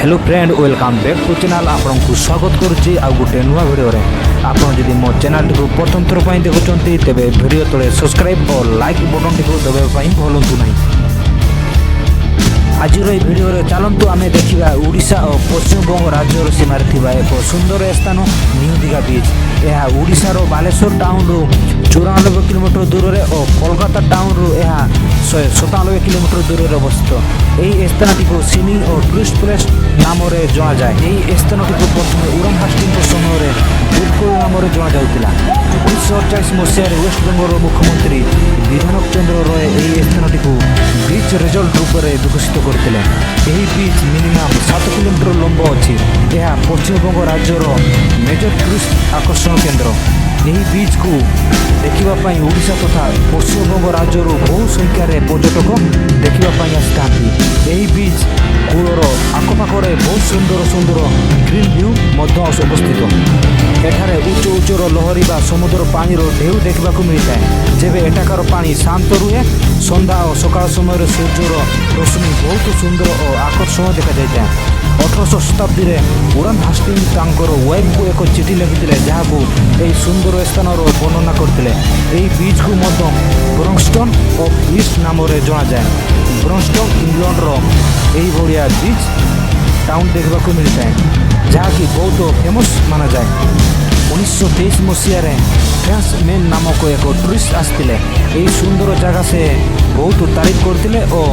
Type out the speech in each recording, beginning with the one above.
Hello friend welcome back to channel आपन को स्वागत करुच्ची आ गोटे नुआ वीडियो रे आपन जदि मो चैनल को प्रथम थर पई देखुचंती तेबे वीडियो तले सब्सक्राइब और लाइक बटन टिको दबे पई भूलंतु नहीं। आज भिडियो चलतु आम देखा ओडिशा और पश्चिमबंग राज्यर सीमार थिबा एक सुंदर स्थान न्यू दीघा बीच। यह ओडिशार बालेश्वर टाउन रु 94 किलोमीटर दूर में और कोलकाता टाउन रु 197 किलोमीटर दूर में अवस्थित। यही स्थानटी को सिनी और टूरिस्ट प्लेस नाम जना जाए। यही स्थानटी को प्रथम उड़न हास्टिंग समय बुलकुल नाम जना जाऊला। 1948 मसीह वेस्ट बेंगल मुख्यमंत्री विधानक चंद्र रॉय यही स्थानटी को बीच रिजल्ट रूप में विकसित करते। यही बीच मिनिमम 7 किलोमीटर लंब अच्छी। यह पश्चिमबंग राज्यर मेजर टूरिस्ट आकर्षण केन्द्र। यही बीच को देखापी ओडिशा तथा पश्चिमबंग राज्य बहु संख्यार पर्यटक देखापी आसता। यही बीच कूलर आखपाखे बहुत सुंदर सुंदर ग्रीन व्यू अवस्थित। एठारे उच्च उच्चर लहरी बा समुद्र पानी ढेउ देखा मिलता है। जेबे एठाकार पानी शांत रुहे सन्ध्या और सकाल समय सूर्यर रोशनी बहुत सुंदर और आकर्षण देखा जाए। 1800 शताब्दी में उड़न हास्टिंग तांकर वाइफ को एक चिठी लिखिले जहाँ यही सुंदर स्थान वर्णना करते। यही बीच को ब्रॉन्स्टन ऑफ ईस्ट नाम जना जाए। ब्रॉन्स्टन इंग्लैंड यही भाया बीच टाउन देखा मिलता है जहाँ कि बहुत फेमस माना जाए। 1923 मसीह फ्रांस मेन नामक एक टूरिस्ट आसते। यही सुंदर जगह से बहुत तारीफ करते और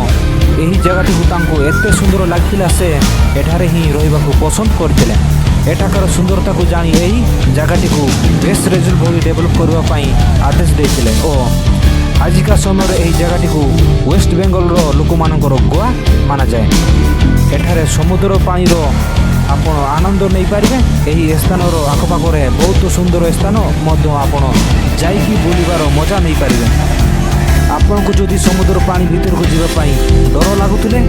यही जगह को एत सुंदर लगता से एठारे ही रही पसंद करते। एठाकार सुंदरता को जानी यही जगह को बेस्ट रिजल्ट भाई डेभलप करने आदेश देते और आजिका समय यही जगह को वेस्ट बेंगल लोक मान गोवा माना जाए। एठारे समुद्र पानी आपण आनंद नहीं पारे। यही स्थान आखपाखे बहुत सुंदर स्थान आपण जाइकी बुलबार मजा नहीं पारे। आपण को जदि समुद्र पानी भीतर को जीवाई डर लगुले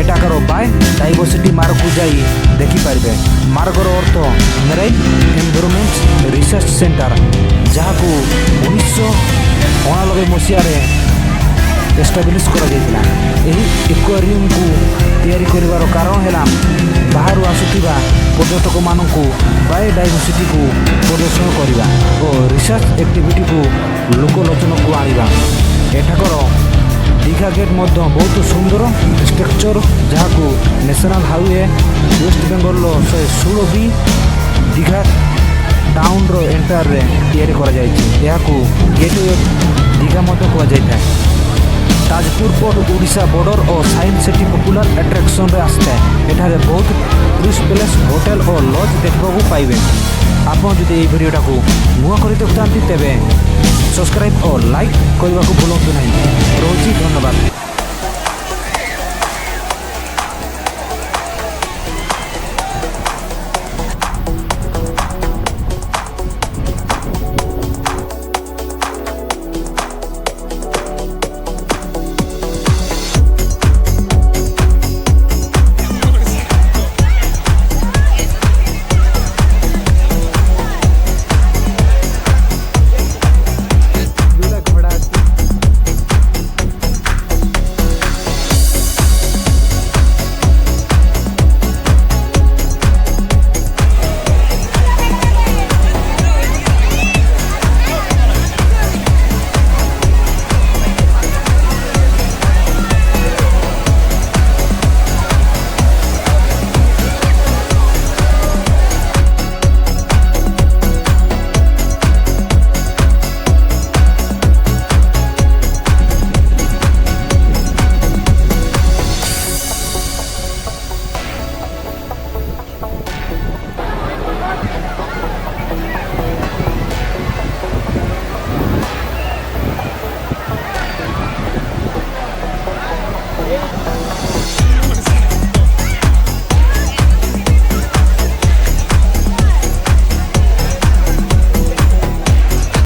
एटाकार बाय डाइवर्सिटी मार्ग को जाई देखिपारे। मार्गर अर्थ मेराइन एनवायरनमेंट रिसर्च सेंटर जहाँ को 1989 मसीह एस्टाब्लिश कर एक्वेरियम को तैयारी करिवार कारण है बाहर आसुवा पर्यटक मानू बायोडाइवर्सिटी को प्रदर्शन करवा और रिसर्च एक्टिविटी को लोकलोचन को आनिबा। एठाकर दीघा गेट बहुत सुंदर स्ट्रक्चर जहाँ को national highway West Bengal 116 B Digha town entire तैयारी को गेटवे दीघा कहुए। ताजपुर पोर्ट ओडिशा बॉर्डर और साइंस सिटी पॉपुलर अट्रैक्शन रे आसता है। एठारे बहुत टूरिस्ट प्लेस होटेल और लॉज देखा पाइबे। आप जब ये भिडियोटा को नुआ कर देखते तेज सब्सक्राइब और लाइक करने को भूलु नहीं। रोजी धन्यवाद।